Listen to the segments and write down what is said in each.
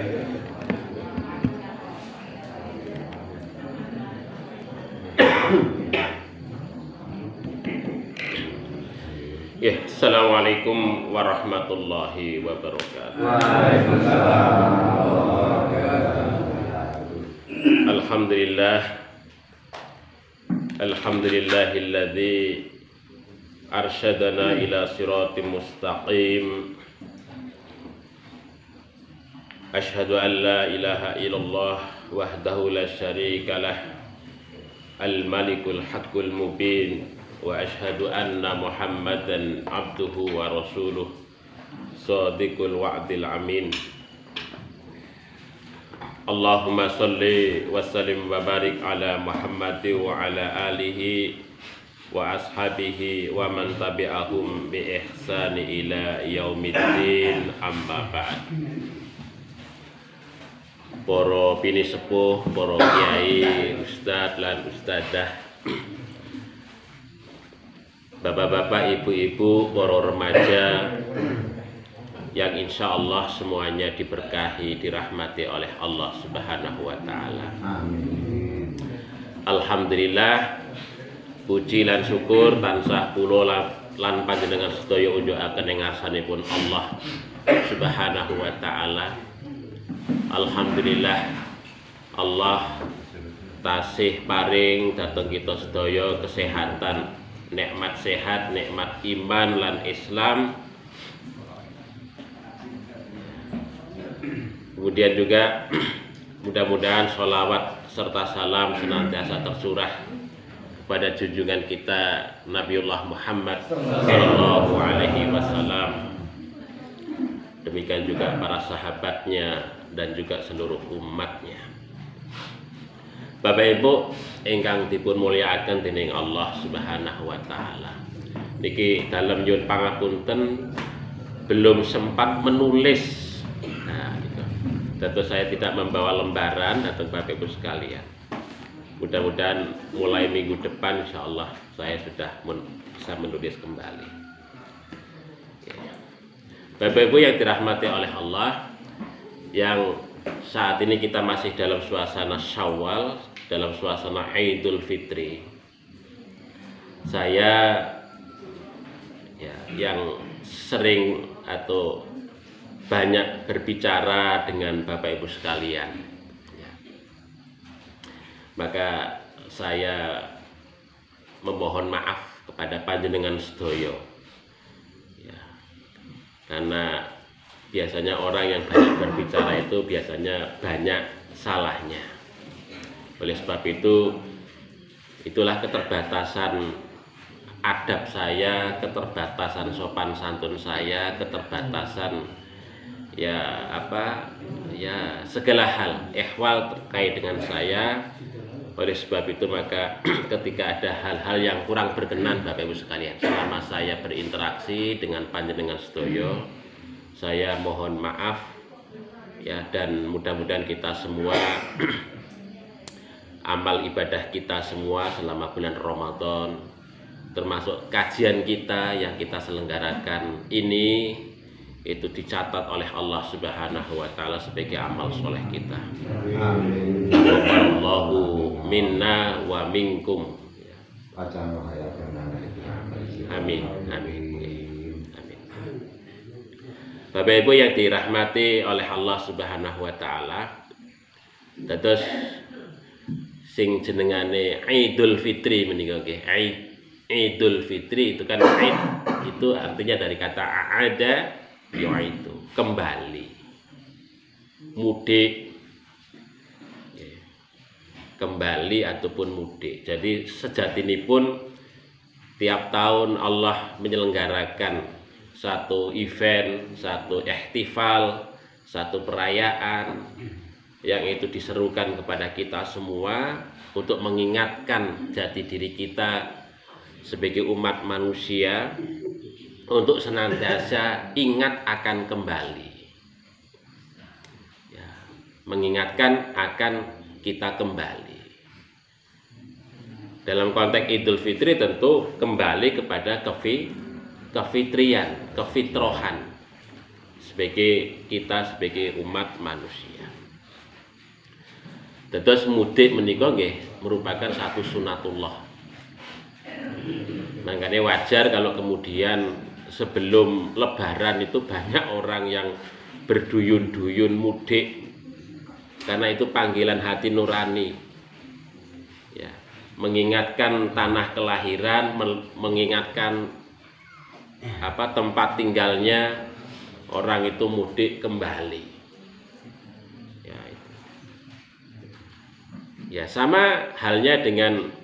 Ya, assalamualaikum warahmatullahi wabarakatuh. Waalaikumsalam warahmatullahi wabarakatuh. Alhamdulillahilladzi arsyadana ila siratim mustaqim. Asyhadu an la ilaha illallah wahdahu la syarika lah, al-malikul haqqul mubin. Wa ashhadu anna Muhammadan abduhu wa rasuluh shadiqul wa'dil amin. Allahumma salli wa sallim wa barik ala Muhammad wa ala alihi wa ashabihi wa man tabi'ahum bi ihsani ila yaumiddin, amma ba'd. Para pini sepuh, para kiai, ustadz lan ustadzah, bapak-bapak, ibu-ibu, para remaja yang insya Allah semuanya diberkahi, dirahmati oleh Allah Subhanahu wa Ta'ala. Amin. Alhamdulillah, puji lan syukur tansah kula lan panjenengan sedaya unjukaken ing ngarsanipun Allah Subhanahu wa Ta'ala. Alhamdulillah, Allah tasih paring dhateng kita sedaya kesehatan, nikmat sehat, nikmat iman lan Islam. Kemudian juga mudah-mudahan sholawat serta salam senantiasa tercurah kepada junjungan kita Nabiullah Muhammad sallallahu alaihi wasallam. Demikian juga para sahabatnya dan juga seluruh umatnya. Bapak Ibu ingkang dipun mulyakaken dening Allah Subhanahu wa Ta'ala, niki dalem nyuwun pangapunten belum sempat menulis. Nah, gitu. Tentu saya tidak membawa lembaran atau Bapak Ibu sekalian. Mudah-mudahan mulai minggu depan insya Allah saya sudah bisa menulis kembali. Bapak Ibu yang dirahmati oleh Allah, yang saat ini kita masih dalam suasana Syawal, dalam suasana Idul Fitri. Saya yang sering atau banyak berbicara dengan Bapak Ibu sekalian, maka saya memohon maaf kepada panjenengan sedaya, karena biasanya orang yang banyak berbicara itu biasanya banyak salahnya. Oleh sebab itu, itulah keterbatasan adab saya, keterbatasan sopan santun saya, keterbatasan segala hal ehwal terkait dengan saya. Oleh sebab itu maka ketika ada hal-hal yang kurang berkenan Bapak Ibu sekalian, selama saya berinteraksi dengan panjenengan sedaya, saya mohon maaf dan mudah-mudahan kita semua amal ibadah kita semua selama bulan Ramadan, termasuk kajian kita yang kita selenggarakan ini, itu dicatat oleh Allah Subhanahu wa Ta'ala sebagai amal soleh kita. Amin. Allahu minna wa minkum. Amin. Amin. Bapak Ibu yang dirahmati oleh Allah Subhanahu wa Ta'ala, terus sing jenengane Idul Fitri menika nggih. Idul Fitri itu kan Id itu artinya dari kata ada, yaitu kembali, mudik, kembali ataupun mudik. Jadi sejatinipun tiap tahun Allah menyelenggarakan satu event, satu ihtifal, satu perayaan yang itu diserukan kepada kita semua untuk mengingatkan jati diri kita sebagai umat manusia untuk senantiasa ingat akan kembali, mengingatkan akan kita kembali. Dalam konteks Idul Fitri tentu kembali kepada kefitrian, kefitrohan, sebagai kita sebagai umat manusia. Terus mudik menika nggih merupakan satu sunatullah. Makanya wajar kalau kemudian sebelum lebaran itu banyak orang yang berduyun-duyun mudik, karena itu panggilan hati nurani. Ya, mengingatkan tanah kelahiran, mengingatkan tempat tinggalnya orang itu mudik kembali. Ya, itu. Ya, sama halnya dengan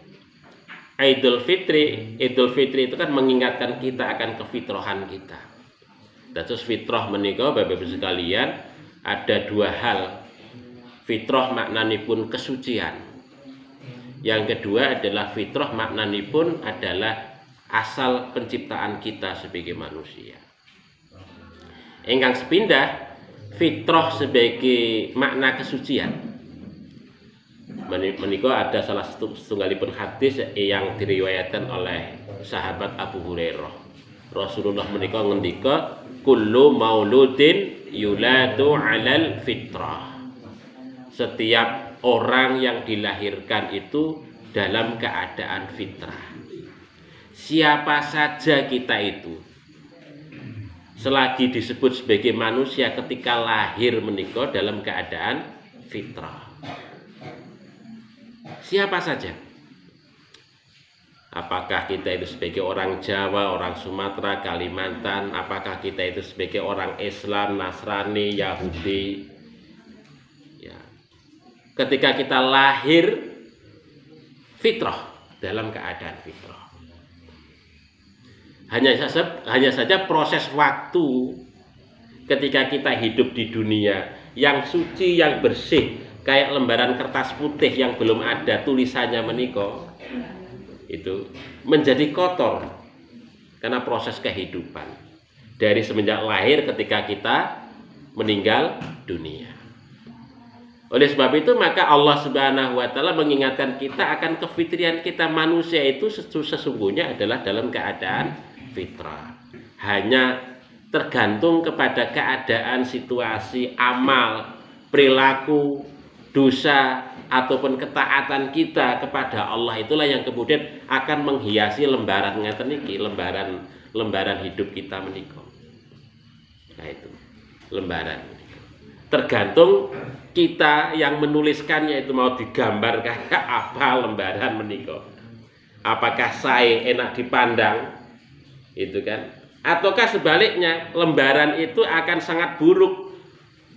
Idul Fitri. Idul Fitri itu kan mengingatkan kita akan kefitrohan kita. Terus fitrah menika Bapak Ibu sekalian ada dua hal. Fitrah maknanipun kesucian. Yang kedua adalah fitrah maknanipun adalah asal penciptaan kita sebagai manusia. Ingkang sepindah fitrah sebagai makna kesucian. Menika ada salah satu setunggalipun hadis yang diriwayatkan oleh sahabat Abu Hurairah. Rasulullah menika ngendika, kullu mauludin yuladu 'alal fitrah. Setiap orang yang dilahirkan itu dalam keadaan fitrah. Siapa saja kita itu, selagi disebut sebagai manusia ketika lahir menika dalam keadaan fitrah. Siapa saja. Apakah kita itu sebagai orang Jawa, orang Sumatera, Kalimantan, apakah kita itu sebagai orang Islam, Nasrani, Yahudi. Ya. Ketika kita lahir fitrah, dalam keadaan fitrah. Hanya saja proses waktu ketika kita hidup di dunia yang suci, yang bersih, kayak lembaran kertas putih yang belum ada tulisannya menika, itu menjadi kotor karena proses kehidupan dari semenjak lahir ketika kita meninggal dunia. Oleh sebab itu maka Allah Subhanahu wa taala mengingatkan kita akan kefitrian kita. Manusia itu sesungguhnya adalah dalam keadaan fitrah. Hanya tergantung kepada keadaan, situasi, amal, perilaku, dosa ataupun ketaatan kita kepada Allah, itulah yang kemudian akan menghiasi lembaran ngeten niki, lembaran hidup kita menika. Nah itu lembaran. Tergantung kita yang menuliskannya itu mau digambar kayak apa lembaran menika. Apakah saya enak dipandang, itu kan? Ataukah sebaliknya lembaran itu akan sangat buruk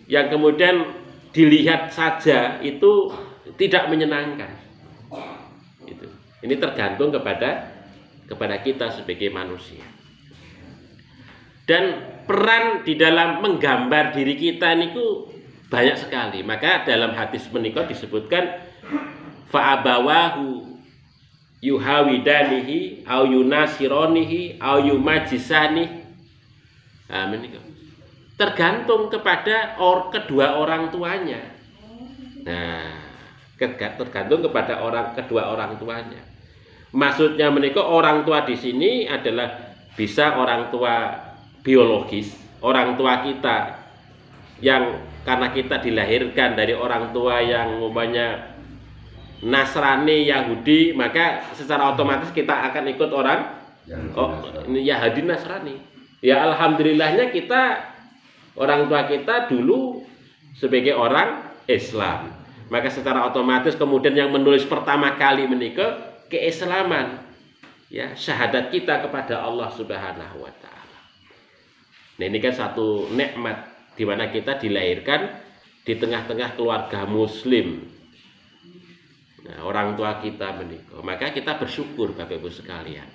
yang kemudian dilihat saja itu tidak menyenangkan. Itu. Ini tergantung kepada kita sebagai manusia. Dan peran di dalam menggambar diri kita niku banyak sekali. Maka dalam hadis menika disebutkan fa'abawahu yuhawidanihi au yunasironihi au yumajisanihi. Nah, menika tergantung kepada kedua orang tuanya. Nah, tergantung kepada kedua orang tuanya. Maksudnya menika orang tua di sini adalah bisa orang tua biologis, orang tua kita yang karena kita dilahirkan dari orang tua yang umpamanya Nasrani, Yahudi, maka secara otomatis kita akan ikut orang Yahudi, Nasrani. Ya alhamdulillahnya kita, orang tua kita dulu sebagai orang Islam, maka secara otomatis kemudian yang menulis pertama kali menika keislaman, ya syahadat kita kepada Allah Subhanahu wa taala. Nah, ini kan satu nikmat di mana kita dilahirkan di tengah-tengah keluarga muslim. Nah, orang tua kita menika, maka kita bersyukur Bapak Ibu sekalian.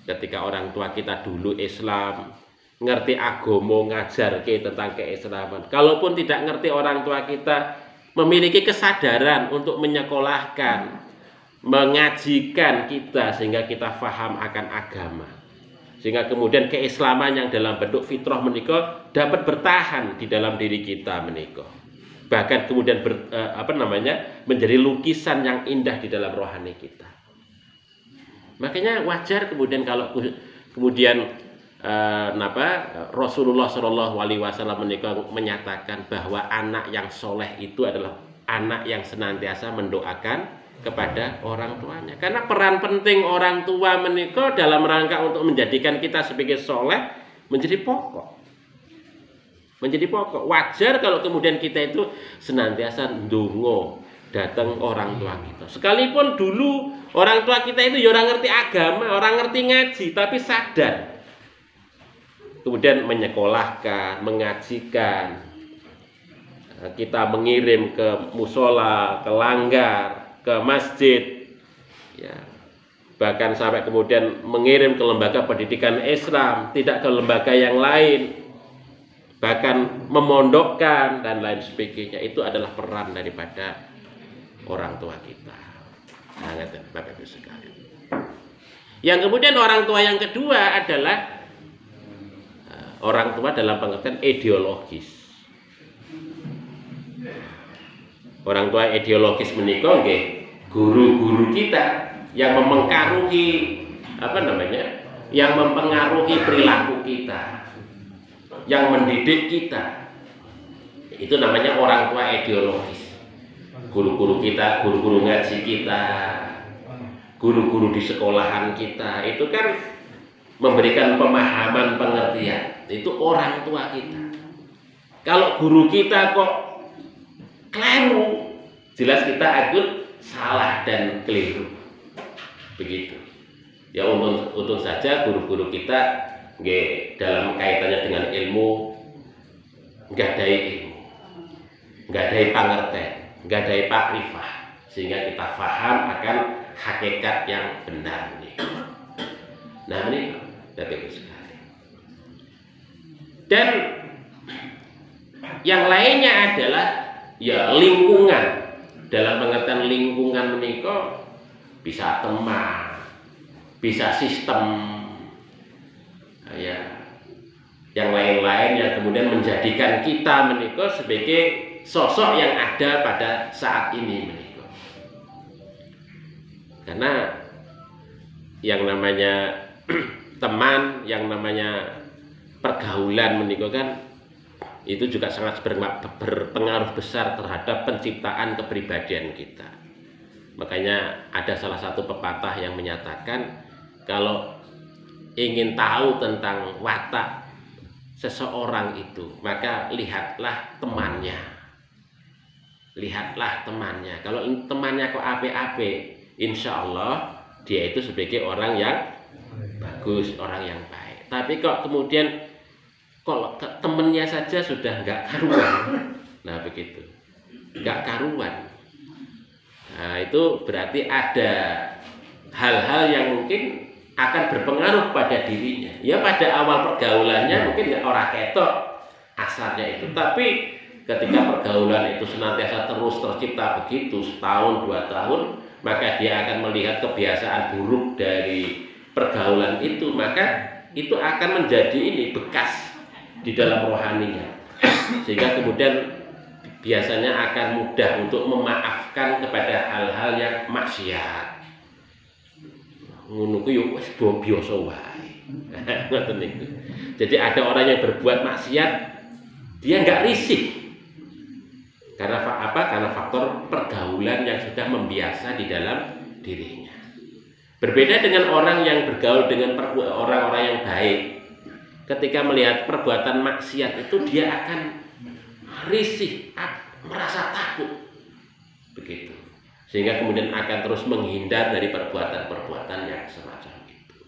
Ketika orang tua kita dulu Islam, ngerti agama, ngajarke tentang keislaman. Kalaupun tidak ngerti, orang tua kita memiliki kesadaran untuk menyekolahkan, mengajikan kita sehingga kita faham akan agama. Sehingga kemudian keislaman yang dalam bentuk fitrah menika dapat bertahan di dalam diri kita menika. Bahkan kemudian menjadi lukisan yang indah di dalam rohani kita. Makanya wajar kemudian kalau kemudian Rasulullah Shallallahu Alaihi Wasallam menyatakan bahwa anak yang soleh itu adalah anak yang senantiasa mendoakan kepada orang tuanya. Karena peran penting orang tua menikah dalam rangka untuk menjadikan kita sebagai soleh menjadi pokok. Menjadi pokok. Wajar kalau kemudian kita itu senantiasa ndonga datang orang tua kita. Sekalipun dulu orang tua kita itu ya orang ngerti agama, orang ngerti ngaji, tapi sadar. Kemudian menyekolahkan, mengajikan. Kita mengirim ke musola, ke langgar, ke masjid. Ya. Bahkan sampai kemudian mengirim ke lembaga pendidikan Islam, tidak ke lembaga yang lain. Bahkan memondokkan dan lain sebagainya. Itu adalah peran daripada orang tua kita. Nah, Bapak Ibu sekalian. Yang kemudian orang tua yang kedua adalah orang tua dalam pengertian ideologis. Orang tua ideologis menika nggih guru-guru kita yang mempengaruhi yang mempengaruhi perilaku kita, yang mendidik kita. Itu namanya orang tua ideologis. Guru-guru kita, guru-guru ngaji kita, guru-guru di sekolahan kita, itu kan memberikan pemahaman, pengertian. Itu orang tua kita. Kalau guru kita kok keliru, jelas kita akan salah dan keliru. Begitu. Ya untung saja guru-guru kita dalam kaitannya dengan ilmu nggadahi ilmu, nggadahi pangerten, nggadahi pakrifah, sehingga kita paham akan hakikat yang benar ini. Nah ini Bapak sekali. Dan yang lainnya adalah ya lingkungan. Dalam pengertian lingkungan menika bisa teman, bisa sistem, ya yang lain-lain yang kemudian menjadikan kita menika sebagai sosok yang ada pada saat ini menika. Karena yang namanya teman, yang namanya pergaulan menika kan itu juga sangat berpengaruh besar terhadap penciptaan kepribadian kita. Makanya ada salah satu pepatah yang menyatakan kalau ingin tahu tentang watak seseorang itu, maka lihatlah temannya. Lihatlah temannya. Kalau temannya kok ape-ape, insya Allah dia itu sebagai orang yang bagus, orang yang baik. Tapi kok kemudian kalau temennya saja sudah nggak karuan, nah begitu, nggak karuan. Nah itu berarti ada hal-hal yang mungkin akan berpengaruh pada dirinya. Ya pada awal pergaulannya mungkin nggak orang ketok asalnya itu, tapi ketika pergaulan itu senantiasa terus tercipta begitu setahun 2 tahun, maka dia akan melihat kebiasaan buruk dari pergaulan itu, maka itu akan menjadi bekas di dalam rohaninya, sehingga kemudian biasanya akan mudah untuk memaafkan kepada hal-hal yang maksiat. Ngono ku yo wis biasa wae. Ngoten niku. Jadi ada orang yang berbuat maksiat dia enggak risih. Karena apa? Karena faktor pergaulan yang sudah membiasa di dalam dirinya. Berbeda dengan orang yang bergaul dengan orang-orang yang baik. Ketika melihat perbuatan maksiat itu dia akan risih, merasa takut. Begitu. Sehingga kemudian akan terus menghindar dari perbuatan-perbuatan yang semacam itu.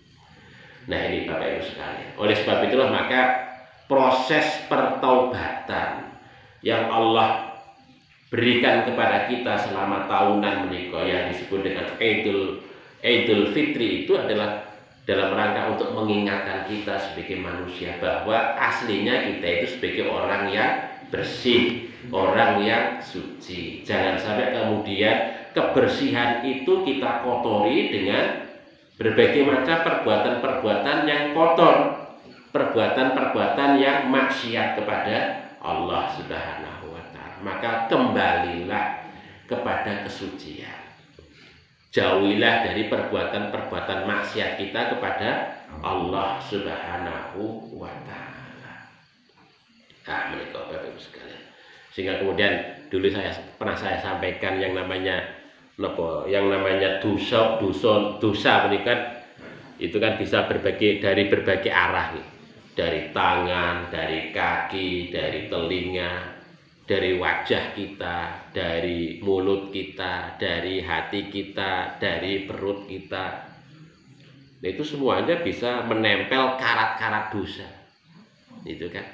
Nah ini Bapak Ibu sekalian. Oleh sebab itulah maka proses pertaubatan yang Allah berikan kepada kita selama tahunan menika yang disebut dengan Idul Fitri itu adalah dalam rangka untuk mengingatkan kita sebagai manusia bahwa aslinya kita itu sebagai orang yang bersih, orang yang suci. Jangan sampai kemudian kebersihan itu kita kotori dengan berbagai macam perbuatan-perbuatan yang kotor, perbuatan-perbuatan yang maksiat kepada Allah Subhanahu wa Ta'ala. Maka kembalilah kepada kesucian. Jauhilah dari perbuatan-perbuatan maksiat kita kepada Allah Subhanahu wa taala. Nah, menika Bapak Ibu sekalian. Sehingga kemudian dulu pernah saya sampaikan yang namanya dosa menikah itu kan bisa dari berbagai arah nih. Dari tangan, dari kaki, dari telinga, dari wajah kita, dari mulut kita, dari hati kita, dari perut kita. Nah, itu semuanya bisa menempel karat-karat dosa. Itu kan.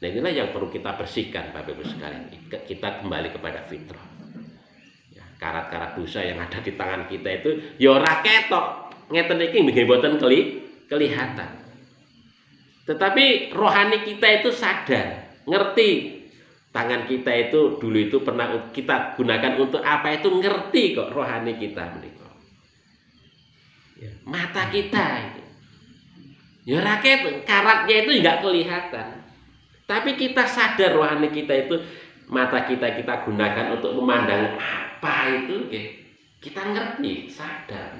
Nah, inilah yang perlu kita bersihkan Bapak Ibu sekalian. Kita kembali kepada fitrah. Ya, karat-karat dosa yang ada di tangan kita itu ya ora ketok. Ngeten iki nggih mboten kelihatan. Tetapi rohani kita itu sadar, ngerti. Tangan kita itu dulu itu pernah kita gunakan untuk apa itu ngerti kok rohani kita menika. Ya, mata kita itu. Ya rakyat karatnya itu enggak kelihatan. Tapi kita sadar rohani kita itu mata kita gunakan untuk memandang apa itu ya. Kita ngerti, sadar.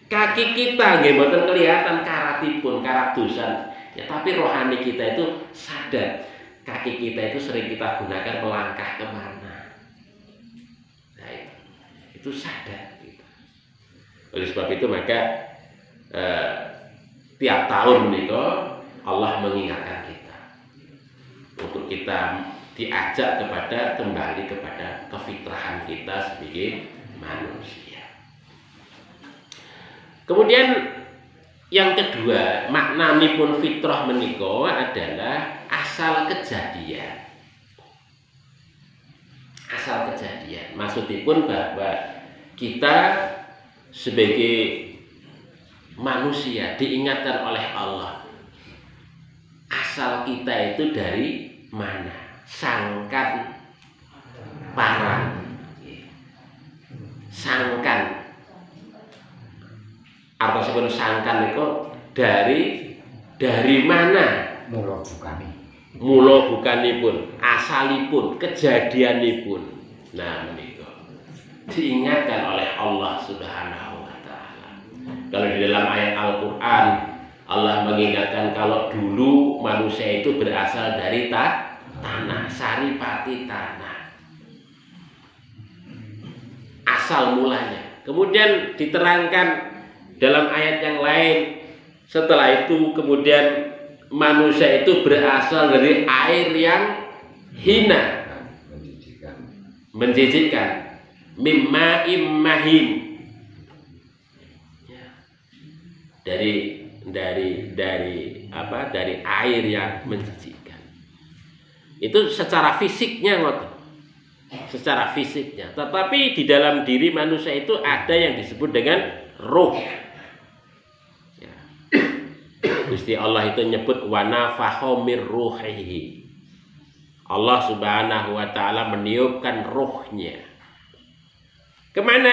Kaki kita nggih mboten kelihatan karatipun, karat dosa. Ya, tapi rohani kita itu sadar. Kaki kita itu sering kita gunakan melangkah kemana. Nah, itu sadar kita. Oleh sebab itu maka tiap tahun menika Allah mengingatkan kita untuk kita diajak kembali kepada kefitrahan kita sebagai manusia. Kemudian yang kedua, maknanipun fitrah menika adalah asal kejadian. Asal kejadian. Maksudipun bahwa kita sebagai manusia diingatkan oleh Allah. Asal kita itu dari mana? Sangkan parang. Sangkan. Artosipun sangkan itu dari mana? Mula bukanipun, asalipun, kejadianipun. Nah, menika diingatkan oleh Allah Subhanahu wa taala. Kalau di dalam ayat Al-Qur'an Allah mengingatkan kalau dulu manusia itu berasal dari tanah, saripati tanah. Asal mulanya. Kemudian diterangkan dalam ayat yang lain, setelah itu kemudian manusia itu berasal dari air yang hina, menjijikkan, mimma'im mahin, dari air yang menjijikkan. Itu secara fisiknya ngoten. Secara fisiknya, tetapi di dalam diri manusia itu ada yang disebut dengan ruh. Gusti Allah itu nyebut wa nafakha mir ruhihi. Allah Subhanahu wa taala meniupkan ruhnya. Kemana?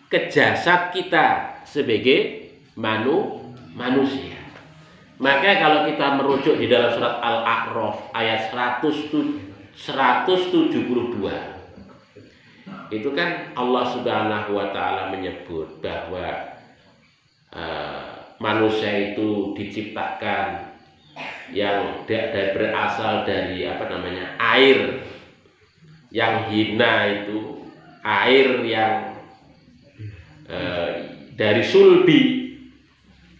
Ke jasad kita sebagai manusia. Maka kalau kita merujuk di dalam surat Al-A'raf ayat 172, itu kan Allah Subhanahu wa taala menyebut bahwa manusia itu diciptakan yang berasal dari air yang hina, itu air yang dari sulbi,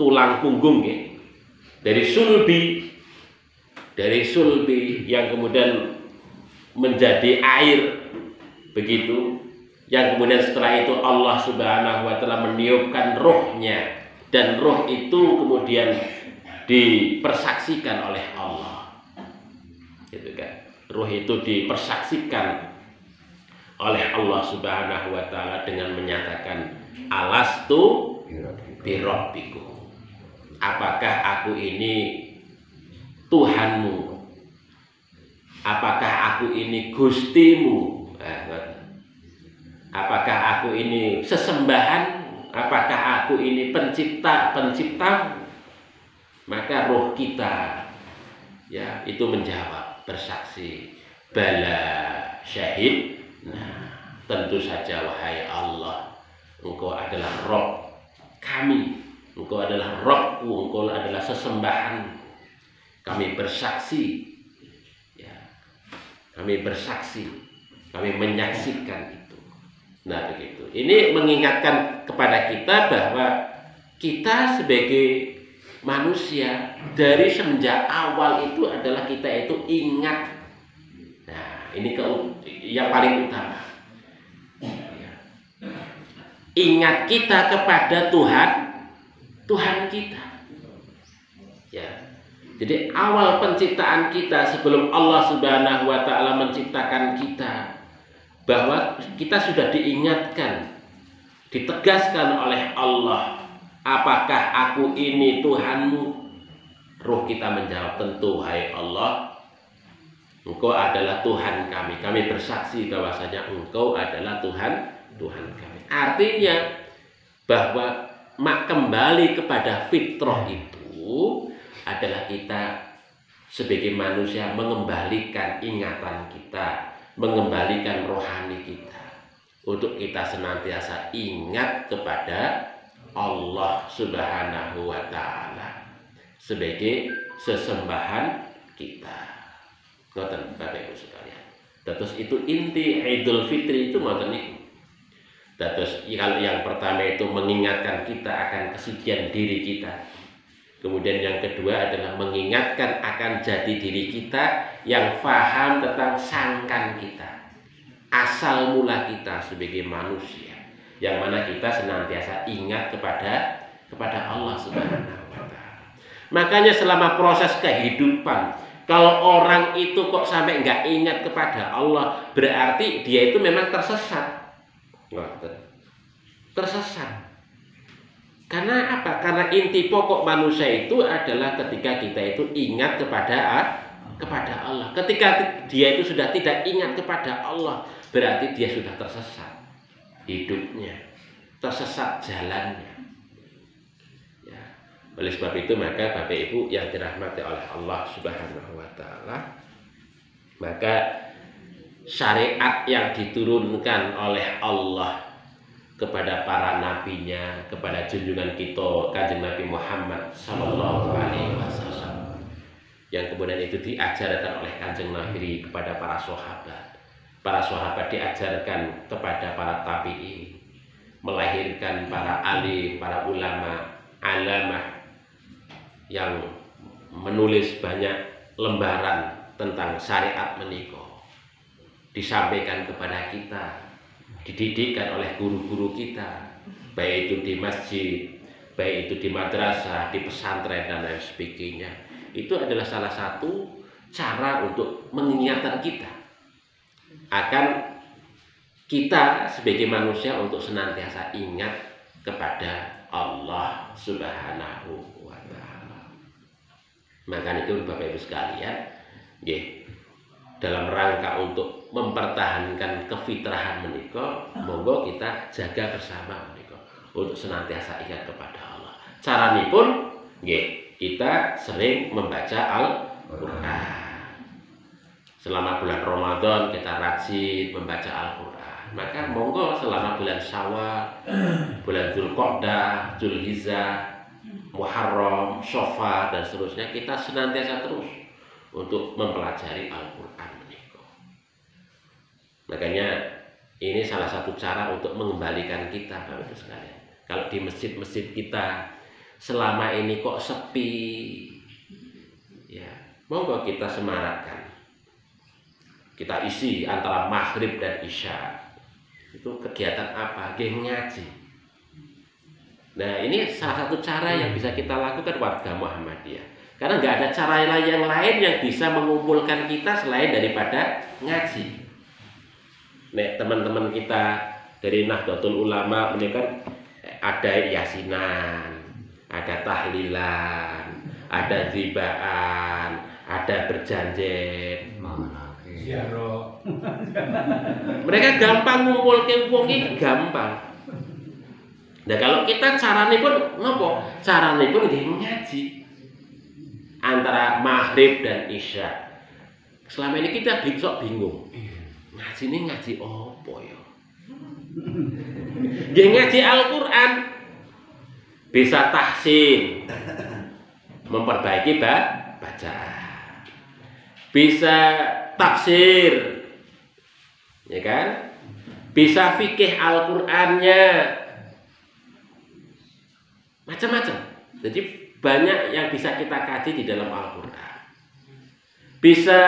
tulang punggung ya. Dari sulbi yang kemudian menjadi air begitu, yang kemudian setelah itu Allah Subhanahu wa taala meniupkan ruhnya. Dan roh itu kemudian dipersaksikan oleh Allah, gitu kan? Roh itu dipersaksikan oleh Allah Subhanahu wa taala dengan menyatakan alastu birabbikum. Apakah aku ini Tuhanmu? Apakah aku ini Gustimu? Apakah aku ini sesembahan? Apakah aku ini penciptamu? Maka roh kita ya itu menjawab, bersaksi, bala syahid. Nah, tentu saja wahai Allah, Engkau adalah Rob kami, Engkau adalah Robku, Engkau adalah sesembahan. Kami bersaksi, ya, kami bersaksi, kami menyaksikan itu. Nah begitu. Ini mengingatkan kepada kita bahwa kita sebagai manusia dari semenjak awal itu adalah kita itu ingat. Nah ini yang paling utama. Ya. Ingat kita kepada Tuhan kita. Ya. Jadi awal penciptaan kita sebelum Allah Subhanahu wa taala menciptakan kita, bahwa kita sudah diingatkan, ditegaskan oleh Allah, apakah aku ini Tuhanmu? Ruh kita menjawab, tentu hai Allah, Engkau adalah Tuhan kami. Kami bersaksi bahwasanya Engkau adalah Tuhan kami. Artinya bahwa kembali kepada fitrah itu adalah kita sebagai manusia mengembalikan ingatan kita, mengembalikan rohani kita, untuk kita senantiasa ingat kepada Allah Subhanahu wa taala sebagai sesembahan kita. Ngoten Bapak Ibu sekalian. Terus itu inti Idul Fitri itu ngoten niku. Terus kalau yang pertama itu mengingatkan kita akan kesucian diri kita. Kemudian yang kedua adalah mengingatkan akan jati diri kita yang paham tentang sangkan kita, asal mula kita sebagai manusia, yang mana kita senantiasa ingat kepada Allah Subhanahu wa taala. Makanya selama proses kehidupan, kalau orang itu kok sampai nggak ingat kepada Allah, berarti dia itu memang tersesat. Tersesat. Karena apa? Karena inti pokok manusia itu adalah ketika kita itu ingat kepada Allah. Ketika dia itu sudah tidak ingat kepada Allah, berarti dia sudah tersesat hidupnya, tersesat jalannya. Ya. Oleh sebab itu maka Bapak Ibu yang dirahmati oleh Allah Subhanahu wa taala, maka syariat yang diturunkan oleh Allah kepada para nabinya, kepada junjungan kita Kanjeng Nabi Muhammad sallallahu alaihi wasallam, yang kemudian itu diajarkan oleh Kanjeng Nabi kepada para sahabat. Para sahabat diajarkan kepada para tabi'in, melahirkan para alim, para ulama, alamah yang menulis banyak lembaran tentang syariat menika, disampaikan kepada kita, dididikkan oleh guru-guru kita, baik itu di masjid, baik itu di madrasah, di pesantren dan lain sebagainya. Itu adalah salah satu cara untuk mengingatkan kita akan kita sebagai manusia untuk senantiasa ingat kepada Allah Subhanahu wa taala. Maka itu Bapak Ibu sekalian, dalam rangka untuk mempertahankan kefitrahan menika, monggo kita jaga bersama menika untuk senantiasa ingat kepada Allah. Caranipun nggih, kita sering membaca Al-Qur'an. Selama bulan Ramadan kita rajin membaca Al-Qur'an. Maka monggo selama bulan Syawal, bulan Dzulqa'dah, Dzulhijjah, Muharram, Syawal dan seterusnya, kita senantiasa terus untuk mempelajari Al-Qur'an. Makanya ini salah satu cara untuk mengembalikan kita, Bapak Ibu sekalian. Kalau di masjid-masjid kita selama ini kok sepi, ya monggo kita semarakkan. Kita isi antara maghrib dan isya. Itu kegiatan apa? Ngaji. Nah ini salah satu cara yang bisa kita lakukan warga Muhammadiyah. Karena nggak ada cara yang lain yang bisa mengumpulkan kita selain daripada ngaji. Nek teman-teman kita dari Nahdlatul Ulama mereka ada yasinan, ada tahlilan, ada zibaan, ada berjanji. Mereka gampang ngumpul ke wong iki gampang. Nah kalau kita carane pun ngopo? Carane pun ngaji antara maghrib dan isya. Selama ini kita sok bingung. Ngaji ini ngaji apa ya? Nggih ngaji Al-Qur'an bisa tahsin, memperbaiki bacaan. Bisa tafsir, ya kan? Bisa fikih Al-Qur'annya. Macam-macam. Jadi banyak yang bisa kita kaji di dalam Al-Qur'an. Bisa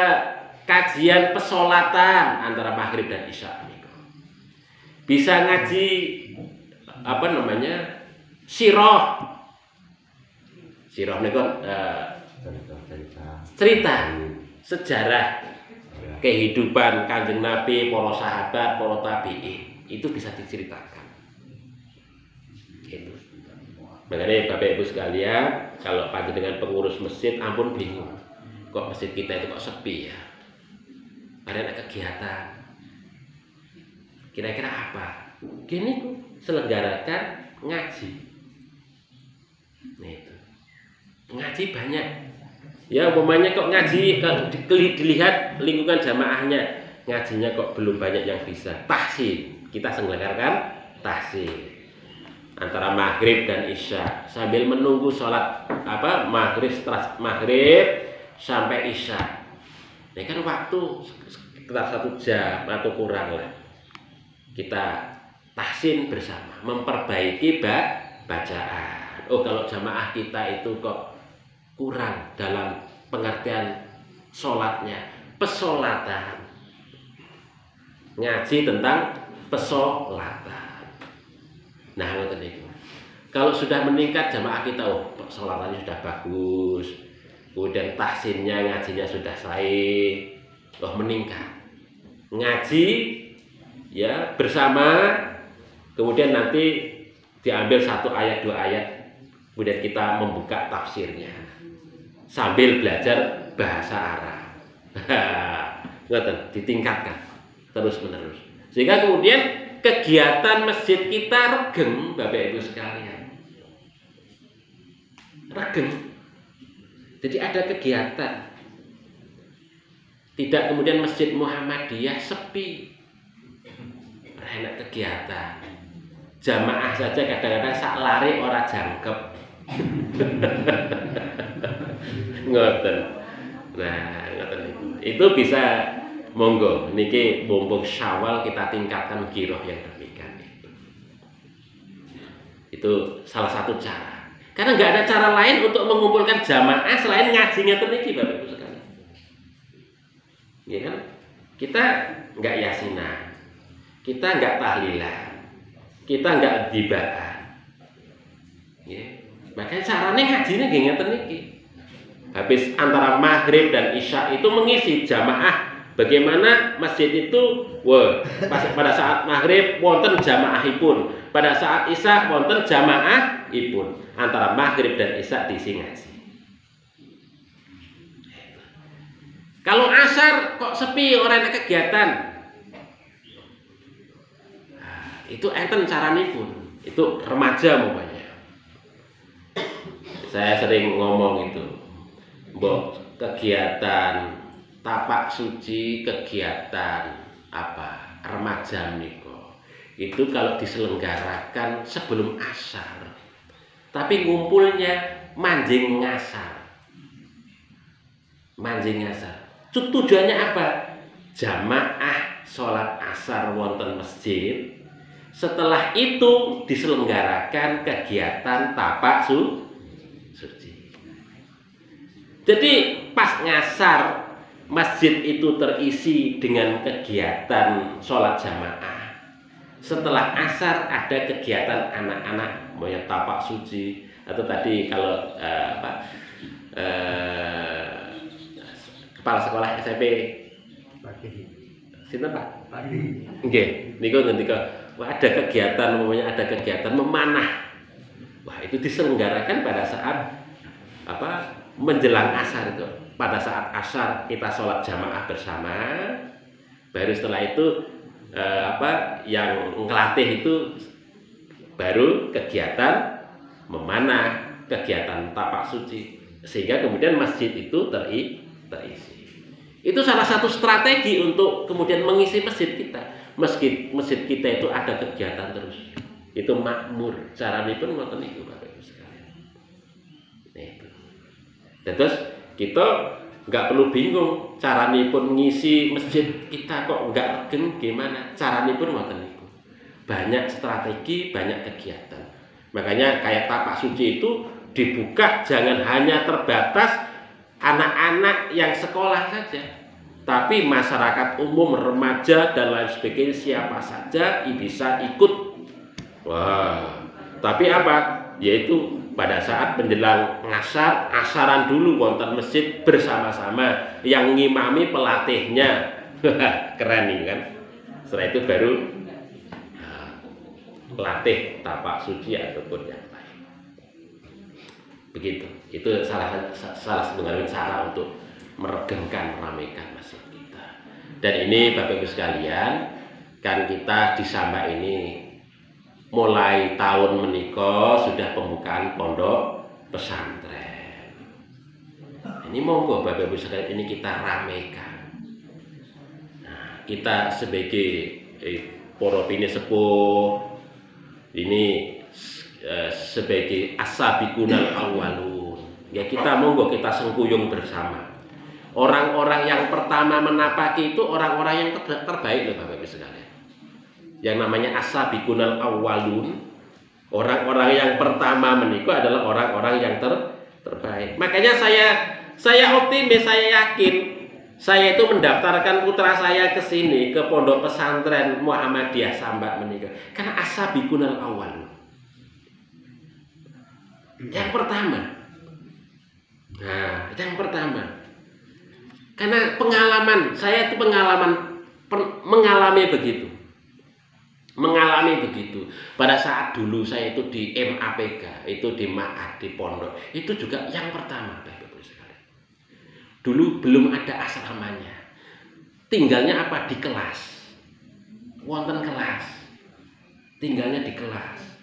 kajian pesolatan antara maghrib dan isya. Bisa ngaji sirah. Sirah niku cerita sejarah kehidupan Kanjeng Nabi, para sahabat, para tabi'in. Itu bisa diceritakan. Gitu. Makanya Bapak Ibu sekalian, kalau panjenengan pengurus masjid, ampun bingung. Kok masjid kita itu kok sepi ya? Ada kegiatan. Kira-kira apa? Gini tuh selenggarakan ngaji. Nah itu. Ngaji banyak. Ya umpamanya kok ngaji, kalau dilihat lingkungan jamaahnya, ngajinya kok belum banyak yang bisa. Tahsin. Kita selenggarakan tahsin. Antara maghrib dan isya sambil menunggu sholat maghrib sampai isya. Ini kan waktu sekitar 1 jam atau kurang lah. Kita tahsin bersama, memperbaiki bacaan. Oh kalau jamaah kita itu kok kurang dalam pengertian sholatnya, pesolatan. Ngaji tentang pesolatan. Nah, itu. Kalau sudah meningkat jamaah kita, oh sholatannya sudah bagus, kemudian tahsinnya, ngajinya sudah sahih, oh meningkat. Ngaji ya bersama, kemudian nanti diambil 1 ayat 2 ayat, kemudian kita membuka tafsirnya sambil belajar bahasa Arab. Ditingkatkan terus menerus, sehingga kemudian kegiatan masjid kita regeng, Bapak Ibu sekalian. Regeng. Jadi ada kegiatan. Tidak kemudian Masjid Muhammadiyah sepi. Enak kegiatan. Jamaah saja kadang-kadang sak lari ora jangkep. Ngoten. Nah, ngoten itu bisa monggo niki mumpung Syawal kita tingkatkan giroh yang demikian itu. Itu salah satu cara. Karena nggak ada cara lain untuk mengumpulkan jamaah selain ngajinya niki Bapak Ibu sekalian. Ya kan? Kita nggak yasinan. Kita nggak tahlilan, kita nggak dibaan, ya. Makanya caranya ngajinya nggih ngeten niki. Habis antara maghrib dan isya itu mengisi jamaah. Bagaimana masjid itu, pada saat maghrib wonten jamaahipun, pada saat isya wonten jamaahipun. Antara maghrib dan isya diisi ngaji. Kalau asar kok sepi, orang ada kegiatan. Itu enten caranipun, itu remaja umpamanya. Saya sering ngomong itu, mbok kegiatan tapak suci, kegiatan remaja niko. Itu kalau diselenggarakan sebelum asar, tapi ngumpulnya manjing ngasar. Manjing ngasar. Tujuannya apa? Jamaah sholat asar wonten masjid. Setelah itu diselenggarakan kegiatan tapak suci. Jadi pas ngasar masjid itu terisi dengan kegiatan sholat jamaah. Setelah asar ada kegiatan anak-anak mau tapak suci, atau tadi kalau kepala sekolah SMP sinten Pak? Nggih, niku ngendika ada kegiatan, ada kegiatan memanah. Wah, itu diselenggarakan pada saat menjelang asar itu. Pada saat asar kita sholat jamaah bersama. Baru setelah itu yang ngelatih itu baru kegiatan memanah, kegiatan tapak suci, sehingga kemudian masjid itu terisi. Itu salah satu strategi untuk kemudian mengisi masjid kita. masjid kita itu ada kegiatan terus. Itu makmur. Caranipun ngoten niku Bapak Ibu sekalian. Nah, itu. Terus kita nggak perlu bingung caranipun ngisi masjid kita kok nggak regen gimana. Caranipun ngoten niku. Banyak strategi, banyak kegiatan. Makanya kayak tapak suci itu dibuka jangan hanya terbatas anak-anak yang sekolah saja. Tapi masyarakat umum, remaja dan lain sebagainya siapa saja bisa ikut. Wah, tapi apa? Yaitu pada saat menjelang ngasar, asaran dulu wonten masjid bersama-sama yang ngimami pelatihnya. Keren nih kan. Setelah itu baru pelatih tapak suci ataupun yang lain. Begitu. Itu salah sebenarnya cara untuk meregangkan, meramaikan masjid kita. Dan ini Bapak Ibu sekalian, kan kita di Samba ini mulai tahun menika sudah pembukaan pondok pesantren. Ini monggo Bapak Ibu sekalian, ini kita ramaikan. Nah, kita sebagai para pini sepuh ini sebagai asabiqunal awwalun. Ya kita monggo kita sengkuyung bersama. Orang-orang yang pertama menapaki itu orang-orang yang terbaik loh Bapak Ibu sekalian. Yang namanya asabiqunal awwalun, orang-orang yang pertama menikah adalah orang-orang yang terbaik. Makanya saya optimis, saya yakin saya itu mendaftarkan putra saya ke sini ke pondok pesantren Muhammadiyah Samba menikah karena asabiqunal awwalun. Yang pertama. Nah, yang pertama. Karena pengalaman, saya itu mengalami begitu. Mengalami begitu. Pada saat dulu saya itu di MAPK, itu di Ma'ad, di pondok. Itu juga yang pertama, Bapak Ibu sekalian. Dulu belum ada asramanya. Tinggalnya apa? Di kelas. Wonten kelas. Tinggalnya di kelas.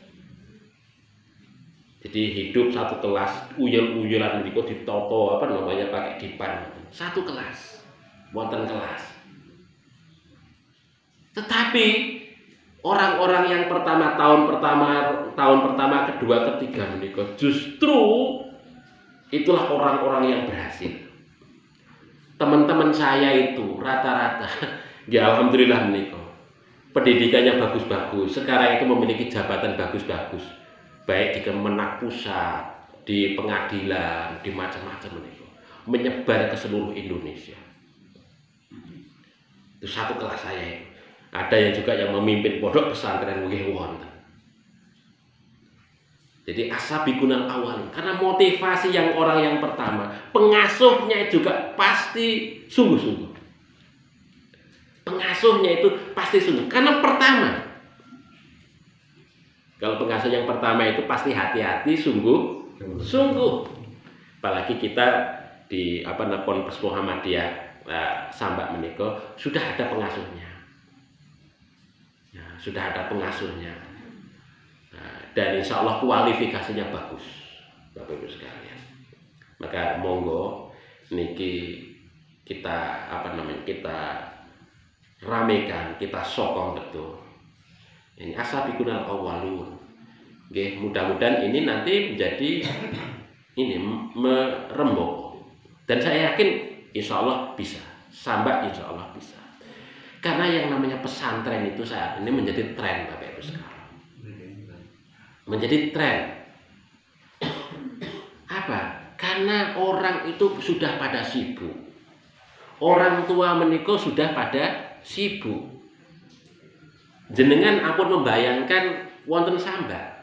Jadi hidup satu kelas, uyel-uyelan niku ditoto apa namanya pakai dipan. Satu kelas, wonten kelas. Tetapi orang-orang yang tahun pertama, kedua, ketiga menika justru itulah orang-orang yang berhasil. Teman-teman saya itu rata-rata, ya alhamdulillah menika pendidikannya bagus-bagus. Sekarang itu memiliki jabatan bagus-bagus. Baik di Kemenak Pusat, di pengadilan, di macam-macam menika. Menyebar ke seluruh Indonesia. Itu satu kelas saya itu. Ada yang juga yang memimpin pondok pesantren nggih wonten. Jadi asabiqunal awwalun karena motivasi yang orang yang pertama, pengasuhnya juga pasti sungguh-sungguh. Pengasuhnya itu pasti sungguh karena pertama. Kalau pengasuh yang pertama itu pasti hati-hati, sungguh. Apalagi kita di Ponpes Muhammadiyah Samba menika sudah ada pengasuhnya. Ya, sudah ada pengasuhnya. Dan insya Allah kualifikasinya bagus, Bapak Ibu sekalian. Maka monggo niki kita kita ramaikan, kita sokong betul. Ini asabiqunal awwalun. Nggih, mudah-mudahan ini nanti menjadi ini merembuk. Dan saya yakin insya Allah bisa. Samba insya Allah bisa. Karena yang namanya pesantren itu saat ini menjadi tren Bapak Ibu sekalian. Menjadi tren. Apa? Karena orang itu sudah pada sibuk. Orang tua menikah sudah pada sibuk. Jenengan ampun membayangkan wonten Samba.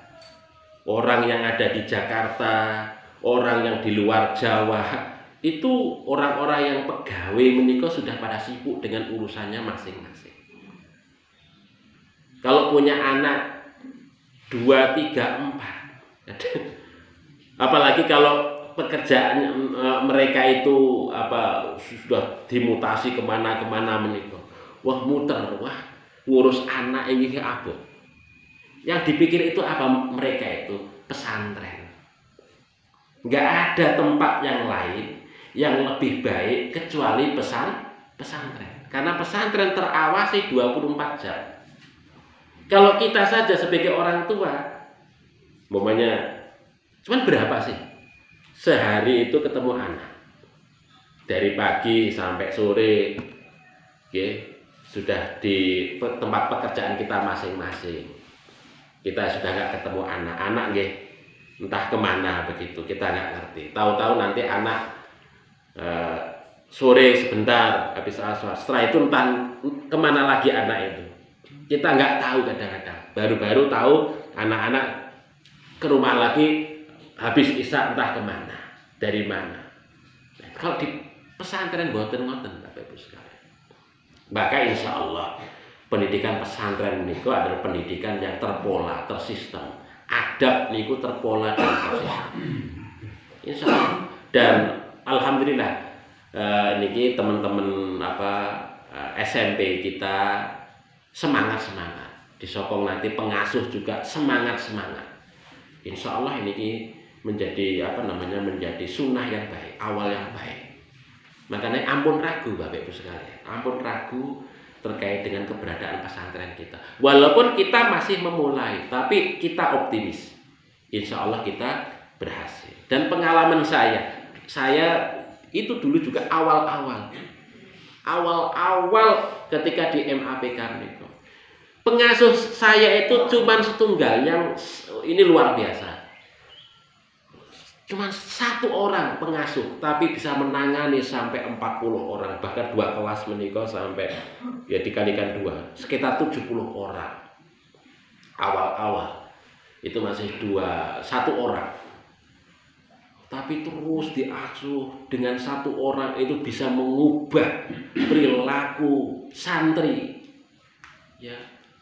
Orang yang ada di Jakarta, orang yang di luar Jawa, itu orang-orang yang pegawai menikah sudah pada sibuk dengan urusannya masing-masing. Kalau punya anak 2, 3, 4. Apalagi kalau pekerjaan mereka itu sudah dimutasi kemana-kemana menikah. Wah muter, wah ngurus anak ini apa? Yang dipikir itu apa mereka itu? Pesantren. Nggak ada tempat yang lain yang lebih baik kecuali pesantren. Karena pesantren terawasi 24 jam. Kalau kita saja sebagai orang tua, umpamanya cuman berapa sih sehari itu ketemu anak? Dari pagi sampai sore, sudah di tempat pekerjaan kita masing-masing. Kita sudah nggak ketemu anak-anak, entah kemana begitu, kita nggak ngerti. Tahu-tahu nanti anak sore sebentar habis asar, setelah itu entah kemana lagi anak itu. Kita nggak tahu kadang-kadang. Baru-baru tahu anak-anak ke rumah lagi habis isya entah kemana, dari mana. Kalau di pesantren boten-boten Bapak Ibu sekalian. Maka insya Allah pendidikan pesantren niku adalah pendidikan yang terpola, tersistem. Adab niku terpola dan tersistem. Insya Allah. Dan alhamdulillah niki teman-teman SMP kita semangat. Disokong nanti pengasuh juga semangat. Insya Allah ini menjadi menjadi sunnah yang baik, awal yang baik. Makanya ampun ragu Bapak Ibu sekalian, ampun ragu terkait dengan keberadaan pesantren kita. Walaupun kita masih memulai, tapi kita optimis. Insya Allah kita berhasil. Dan pengalaman saya itu dulu juga awal-awal ketika di MAP Karniko. Pengasuh saya itu cuma setunggal yang ini luar biasa. Cuma satu orang pengasuh, tapi bisa menangani sampai 40 orang, bahkan 2 kelas menikah sampai dikalikan 2, sekitar 70 orang. Awal-awal itu masih 1 orang, tapi terus diasuh dengan 1 orang itu bisa mengubah perilaku santri,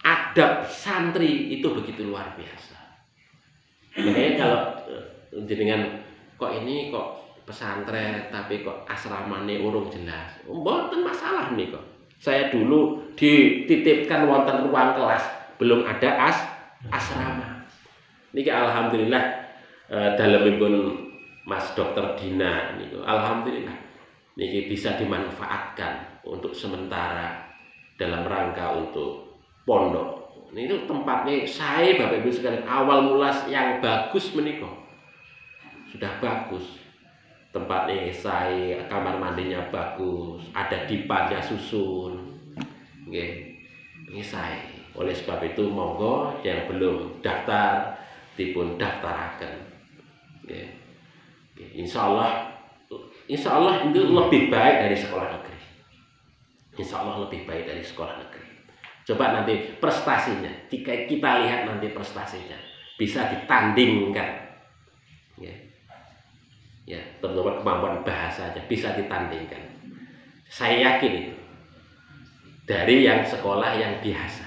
adab santri itu begitu luar biasa. Makanya kalau jenengan kok pesantren tapi kok asramane urung jelas, mboten masalah nih kok. Saya dulu dititipkan wonten ruang kelas, belum ada asrama. Niki alhamdulillah dalemipun Mas Dr. Dina niku alhamdulillah niki bisa dimanfaatkan untuk sementara dalam rangka untuk pondok. Ini tempatnya saya Bapak Ibu sekalian awal mulas yang bagus menikah. Sudah bagus. Tempatnya saya, kamar mandinya bagus, ada dipanya susun. Ini saya. Oleh sebab itu monggo yang belum daftar dipun daftaraken. Insya Allah itu lebih baik dari sekolah negeri. Insya Allah lebih baik dari sekolah negeri. Coba nanti prestasinya, jika kita lihat nanti prestasinya bisa ditandingkan, terutama kemampuan bahasanya bisa ditandingkan. Saya yakin itu dari yang sekolah yang biasa.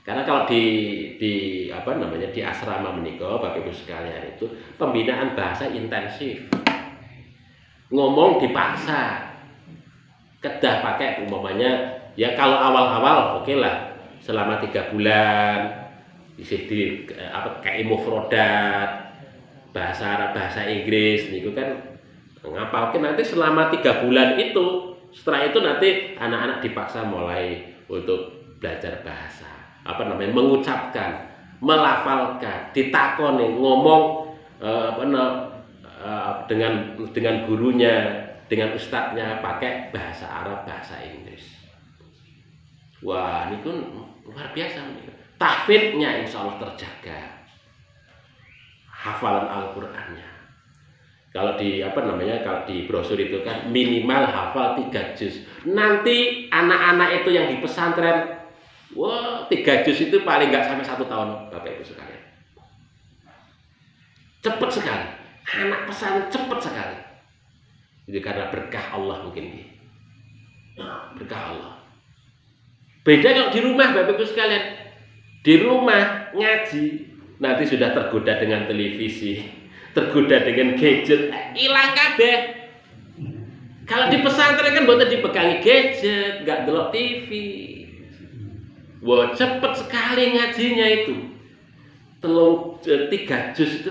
Karena kalau di asrama menikah Bapak Ibu sekalian itu pembinaan bahasa intensif, ngomong dipaksa, kedah pakai umpamanya. Ya kalau awal-awal oke lah, selama 3 bulan isi di kayak mufrodat, bahasa Arab, bahasa Inggris niku kan ngapalke nanti selama 3 bulan itu. Setelah itu nanti anak-anak dipaksa mulai untuk belajar bahasa, mengucapkan, melafalkan, ditakoni, ngomong dengan gurunya, dengan ustadznya pakai bahasa Arab, bahasa Inggris. Wah, ini kan luar biasa. Tahfidnya insya Allah terjaga, hafalan Al-Qur'annya. Kalau kalau di brosur itu kan minimal hafal 3 juz. Nanti anak-anak itu yang di pesantren, 3 juz itu paling nggak sampai 1 tahun, Bapak Ibu sekalian. Cepat sekali, anak pesantren cepat sekali. Itu karena berkah Allah mungkin. Berkah Allah. Beda kalau di rumah Bapak Ibu sekalian. Di rumah ngaji nanti sudah tergoda dengan televisi, tergoda dengan gadget, hilang kabeh. Kalau di pesantren kan boten dipegangi gadget, nggak delok TV. Wah, cepet sekali ngajinya itu. 3 juz itu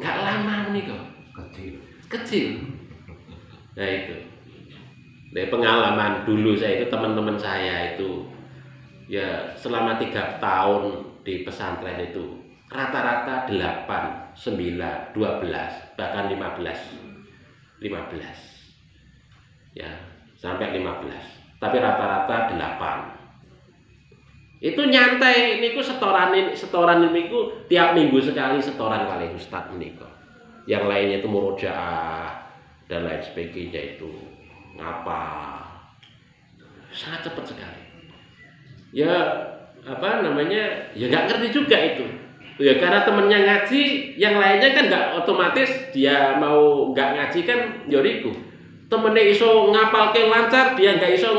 nggak lama nih kok. Kecil. Nah itu dari pengalaman dulu saya itu, teman-teman saya itu ya selama 3 tahun di pesantren itu rata-rata 8, 9, 12, bahkan 15 ya, sampai 15, tapi rata-rata 8. Itu nyantai niku setoran niku tiap minggu sekali setoran kali Ustadz niku. Yang lainnya itu murojaah dan lain sebagainya, itu ngapa sangat cepat sekali. Ya apa namanya, ya nggak ngerti juga itu. Ya karena temennya ngaji, yang lainnya kan nggak otomatis dia mau nggak ngaji kan yoriku. Temennya iso ngapal ke lancar, dia nggak iso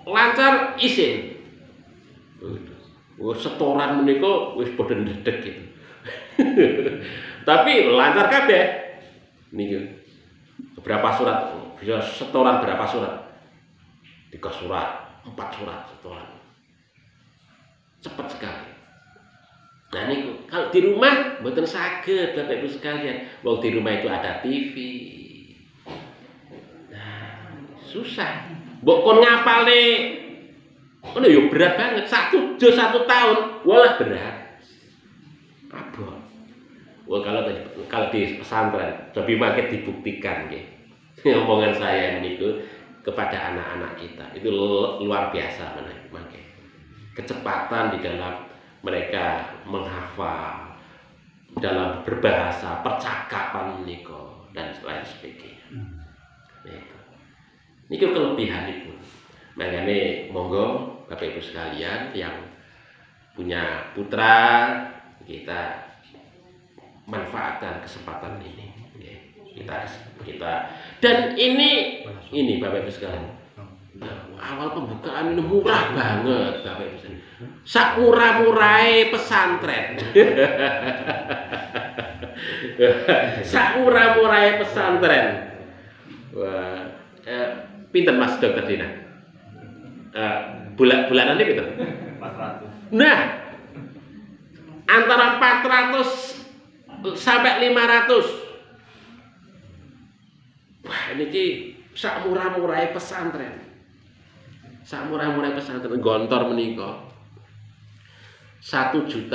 lancar isin. Setoran menika wis padha ndedeg gitu. Tapi lancar kabeh. Niki berapa surat? Bisa setoran berapa surat? 3 surat, 4 surat setoran. Cepat sekali. Nah niku kalau di rumah mboten saged Bapak Ibu sekalian. Wong di rumah itu ada TV. Nah, susah. Mbok kon ngapale. Oh ya berat banget. 1 tahun, walah berat. Abot. Wah kalau di pesantren lebih makin dibuktikan nggih. Omongan saya niku kepada anak-anak kita itu luar biasa makin. Kecepatan di dalam mereka menghafal, dalam berbahasa, percakapan niku dan lain sebagainya. Niku kelebihan itu. Makanya monggo Bapak Ibu sekalian yang punya putra, kita manfaatkan kesempatan ini. Kita dan ini Bapak Ibu sekalian. Awal pembukaan ini murah banget Bapak Ibu sekalian. Sak murah-murahe pesantren. Sak murah-murahe pesantren. Wah, pinten Mas Dokter Dina? Bulanannya pinten? 400. Nah, antara 400 sampai 500. Wah, ini sak murah-murahe pesantren. Sak murah-murahe pesantren gontor menika 1.200.000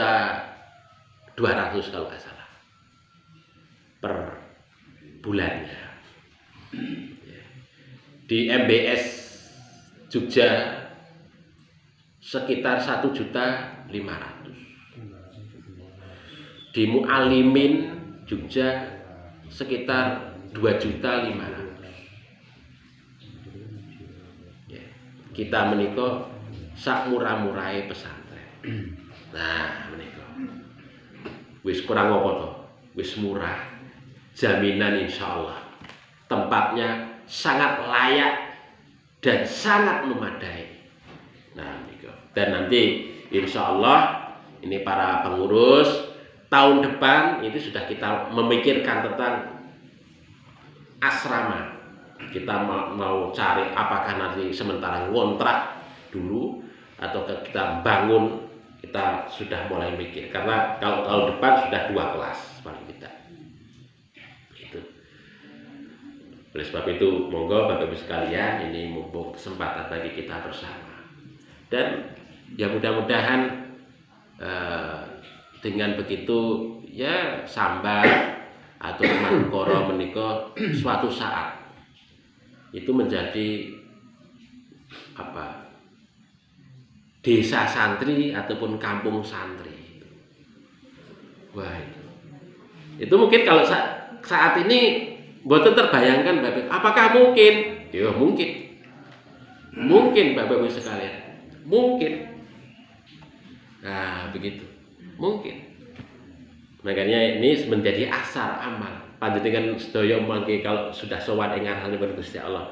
kalau nggak salah per bulannya. Di MBS Jogja sekitar 1.500.000. Di Mu'alimin Jogja sekitar 2.500.000. Ya, kita menika sak murah-murahe pesantren. Nah, menika wis kurang apa to? Wis murah. Jaminan insyaallah tempatnya sangat layak dan sangat memadai. Nah, menika. Dan nanti insyaallah ini para pengurus tahun depan itu sudah kita memikirkan tentang asrama. Kita mau cari apakah nanti sementara ngontrak dulu atau kita bangun, kita sudah mulai mikir. Karena kalau tahun depan sudah 2 kelas paling tidak. Itu. Oleh sebab itu monggo Bapak Ibu sekalian, ini mumpung kesempatan bagi kita bersama. Dan ya mudah-mudahan dengan begitu ya sambat atau mangkoro menika suatu saat itu menjadi apa, desa santri ataupun kampung santri. Wah, itu mungkin kalau saat ini mboten terbayangkan Bapak. Apakah mungkin? Ya mungkin. Mungkin Bapak Ibu sekalian. Mungkin. Nah, begitu. Mungkin. Makanya ini menjadi asal amal. Panjenengan sedaya mangke kalau sudah sowan ing ngaranipun Gusti Allah,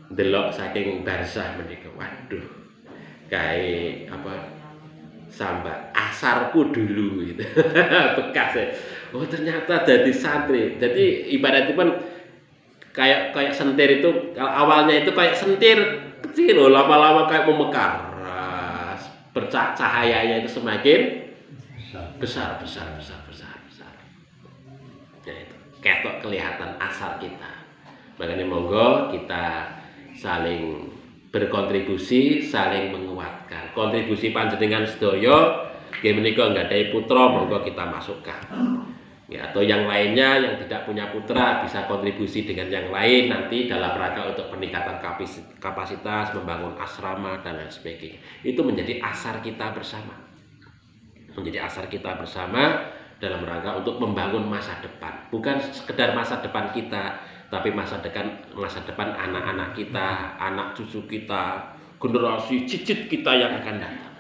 ndelok saking barzah menika. Waduh. Kayak apa? Sambat asarku dulu gitu. Bekas ya. Oh, ternyata jadi santri. Jadi ibaratnya pun kayak sentir itu, kalau awalnya itu kayak sentir kecil, lama-lama kayak memekar. Cahayanya itu semakin besar. Ya itu ketok kelihatan asal kita. Makanya monggo kita saling berkontribusi, saling menguatkan. Kontribusi panjenengan sedaya nggih menika nggadahi putra, monggo kita masukkan. Ya, atau yang lainnya yang tidak punya putra bisa kontribusi dengan yang lain nanti dalam rangka untuk peningkatan kapasitas, membangun asrama dan lain sebagainya. Itu menjadi asar kita bersama. Menjadi asar kita bersama dalam rangka untuk membangun masa depan. Bukan sekedar masa depan kita, tapi masa depan anak-anak kita, anak cucu kita, generasi cicit kita yang akan datang.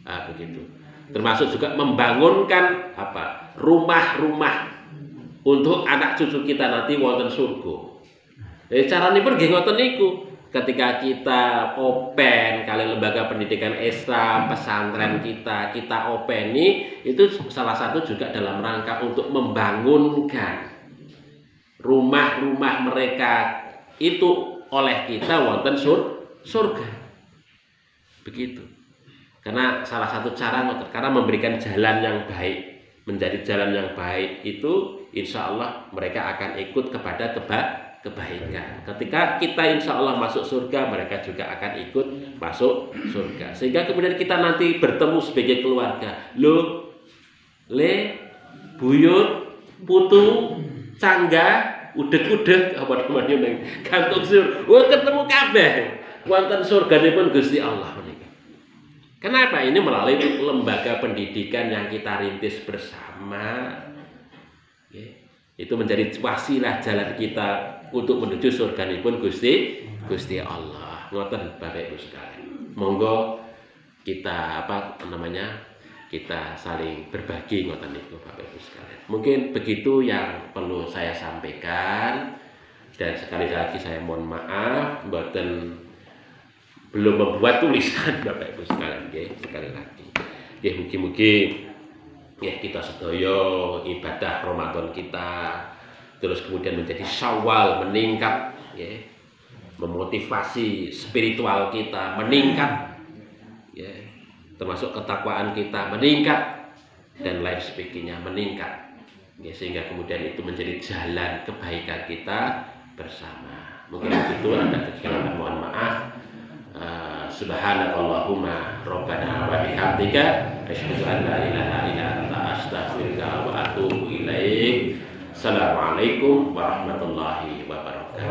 Nah, begitu. Termasuk juga membangunkan rumah-rumah untuk anak cucu kita nanti wonten surga. Carane pun nggih ngoten niku. Ketika kita open kali lembaga pendidikan Islam, pesantren kita openi, itu salah satu juga dalam rangka untuk membangunkan rumah-rumah mereka itu oleh kita wonten surga. Begitu. Karena salah satu cara karena memberikan jalan yang baik, menjadi jalan yang baik itu insya Allah mereka akan ikut kepada kebaikan. Ketika kita insya Allah masuk surga, mereka juga akan ikut masuk surga. Sehingga kemudian kita nanti bertemu sebagai keluarga. Buyut, putu, cangga, udeg-udeg apa namanya ning kantung sur. Ketemu kabeh wonten surganipun Gusti Allah menika. Kenapa? Ini melalui lembaga pendidikan yang kita rintis bersama. Itu menjadi wasilah jalan kita untuk menuju surganipun Gusti Allah. Ngoten Bapak Ibu sekalian. Monggo kita kita saling berbagi ngoten niku Bapak Ibu sekalian. Mungkin begitu yang perlu saya sampaikan, dan sekali lagi saya mohon maaf belum membuat tulisan Bapak Ibu sekalian nggih, sekali lagi. Nggih mugi-mugi kita sedaya ibadah Ramadan kita terus kemudian menjadi Syawal meningkat nggih. Memotivasi spiritual kita meningkat nggih. Termasuk ketakwaan kita meningkat dan lain sebagainya meningkat. Nggih, sehingga kemudian itu menjadi jalan kebaikan kita bersama. Mungkin begitu, ada kekurangan mohon maaf. Subhanakallahumma rabbana wa bihamdika asyhadu an la ilaha illa anta astaghfiruka wa atubu ilaik. Assalamualaikum warahmatullahi wabarakatuh.